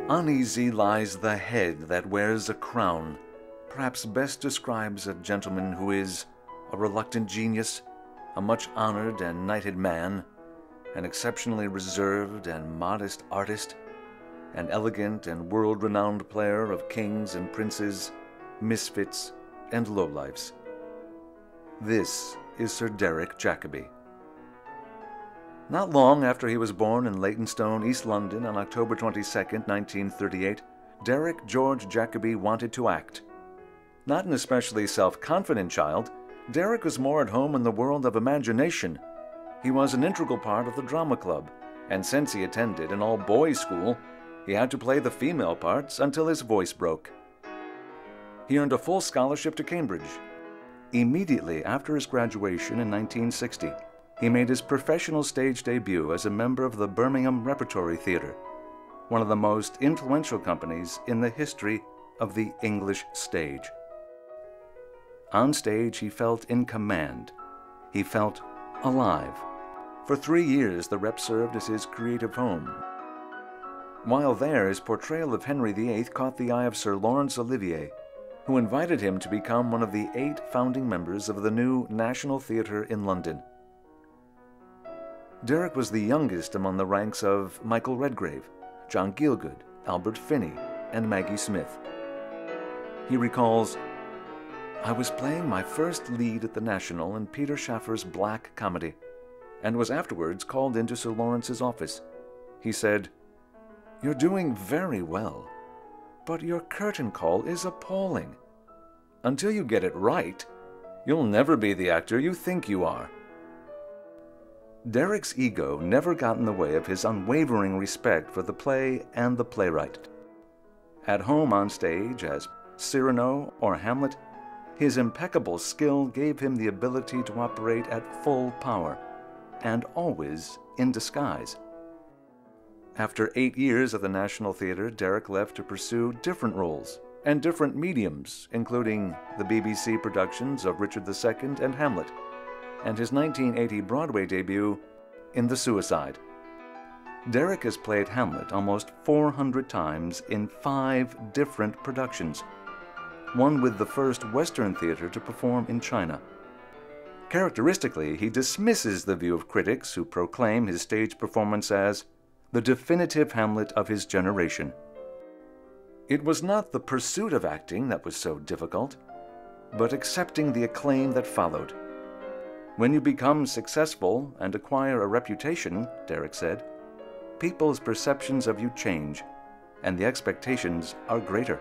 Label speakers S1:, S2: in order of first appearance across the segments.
S1: Uneasy lies the head that wears a crown, perhaps best describes a gentleman who is a reluctant genius, a much honored and knighted man, an exceptionally reserved and modest artist, an elegant and world-renowned player of kings and princes, misfits, and lowlifes. This is Sir Derek Jacobi. Not long after he was born in Leytonstone, East London, on October 22, 1938, Derek George Jacobi wanted to act. Not an especially self-confident child, Derek was more at home in the world of imagination. He was an integral part of the drama club, and since he attended an all-boys school, he had to play the female parts until his voice broke. He earned a full scholarship to Cambridge. Immediately after his graduation in 1960, he made his professional stage debut as a member of the Birmingham Repertory Theatre, one of the most influential companies in the history of the English stage. On stage, he felt in command. He felt alive. For 3 years, the Rep served as his creative home. While there, his portrayal of Henry VIII caught the eye of Sir Laurence Olivier, who invited him to become one of the 8 founding members of the new National Theatre in London. Derek was the youngest among the ranks of Michael Redgrave, John Gielgud, Albert Finney, and Maggie Smith. He recalls, "I was playing my first lead at the National in Peter Shaffer's black comedy, and was afterwards called into Sir Lawrence's office. He said, 'You're doing very well, but your curtain call is appalling. Until you get it right, you'll never be the actor you think you are.'" Derek's ego never got in the way of his unwavering respect for the play and the playwright. At home on stage as Cyrano or Hamlet, his impeccable skill gave him the ability to operate at full power, and always in disguise. After 8 years at the National Theatre, Derek left to pursue different roles and different mediums, including the BBC productions of Richard II and Hamlet, and his 1980 Broadway debut in The Suicide. Derek has played Hamlet almost 400 times in 5 different productions, one with the first Western theater to perform in China. Characteristically, he dismisses the view of critics who proclaim his stage performance as the definitive Hamlet of his generation. It was not the pursuit of acting that was so difficult, but accepting the acclaim that followed. "When you become successful and acquire a reputation," Derek said, "people's perceptions of you change, and the expectations are greater."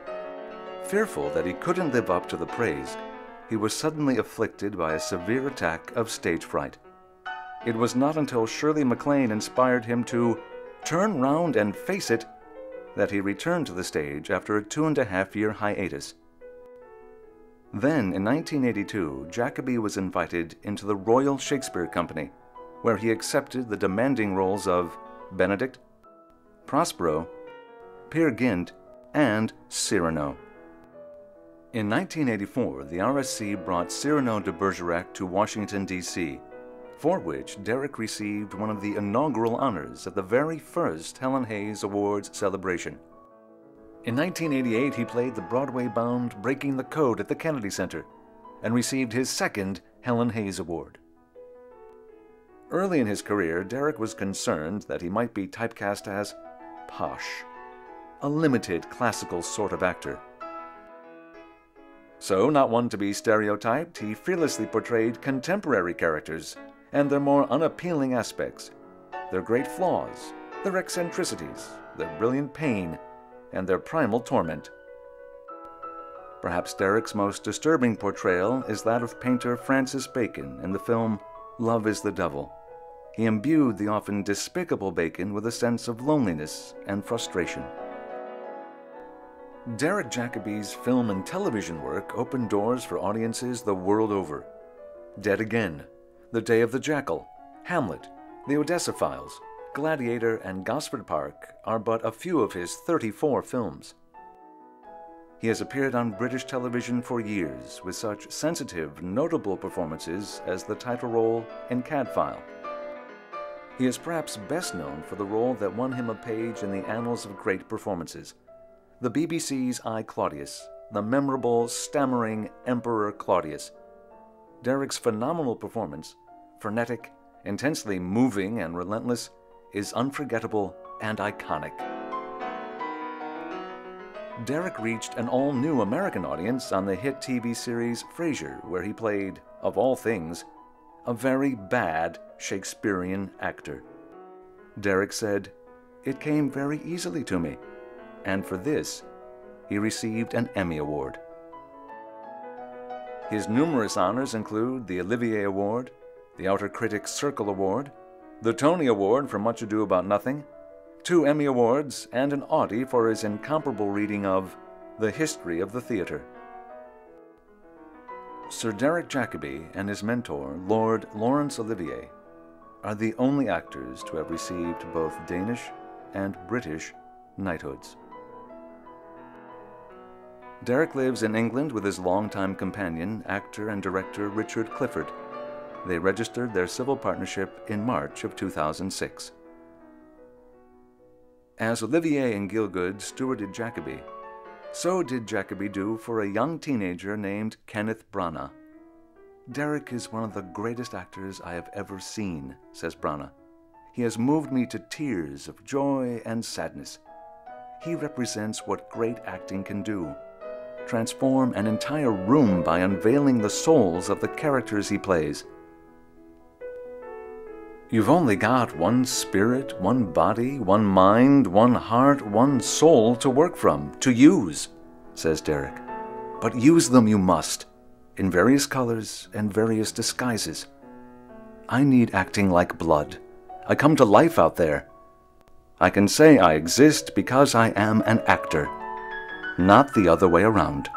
S1: Fearful that he couldn't live up to the praise, he was suddenly afflicted by a severe attack of stage fright. It was not until Shirley MacLaine inspired him to turn round and face it that he returned to the stage after a 2.5-year hiatus. Then, in 1982, Jacobi was invited into the Royal Shakespeare Company, where he accepted the demanding roles of Benedict, Prospero, Peer Gynt, and Cyrano. In 1984, the RSC brought Cyrano de Bergerac to Washington, D.C., for which Derek received one of the inaugural honors at the very first Helen Hayes Awards celebration. In 1988, he played the Broadway-bound Breaking the Code at the Kennedy Center and received his second Helen Hayes Award. Early in his career, Derek was concerned that he might be typecast as posh, a limited classical sort of actor. So, not one to be stereotyped, he fearlessly portrayed contemporary characters and their more unappealing aspects, their great flaws, their eccentricities, their brilliant pain, and their primal torment. Perhaps Derek's most disturbing portrayal is that of painter Francis Bacon in the film Love is the Devil. He imbued the often despicable Bacon with a sense of loneliness and frustration. Derek Jacobi's film and television work opened doors for audiences the world over. Dead Again, The Day of the Jackal, Hamlet, The Odessa Files, Gladiator, and Gosford Park are but a few of his 34 films. He has appeared on British television for years with such sensitive, notable performances as the title role in Cadfile. He is perhaps best known for the role that won him a page in the annals of great performances, the BBC's I, Claudius, the memorable, stammering Emperor Claudius. Derek's phenomenal performance, frenetic, intensely moving and relentless, is unforgettable and iconic. Derek reached an all-new American audience on the hit TV series Frasier, where he played, of all things, a very bad Shakespearean actor. Derek said, "It came very easily to me," and for this, he received an Emmy Award. His numerous honors include the Olivier Award, the Outer Critics Circle Award, the Tony Award for Much Ado About Nothing, 2 Emmy Awards, and an Audie for his incomparable reading of The History of the Theatre. Sir Derek Jacobi and his mentor, Lord Laurence Olivier, are the only actors to have received both Danish and British knighthoods. Derek lives in England with his longtime companion, actor and director Richard Clifford. They registered their civil partnership in March of 2006. As Olivier and Gielgud stewarded Jacobi, so did Jacobi do for a young teenager named Kenneth Branagh. "Derek is one of the greatest actors I have ever seen," says Branagh. "He has moved me to tears of joy and sadness. He represents what great acting can do. Transform an entire room by unveiling the souls of the characters he plays. You've only got one spirit, one body, one mind, one heart, one soul to work from, to use," says Derek. "But use them you must, in various colors and various disguises. I need acting like blood. I come to life out there. I can say I exist because I am an actor, not the other way around."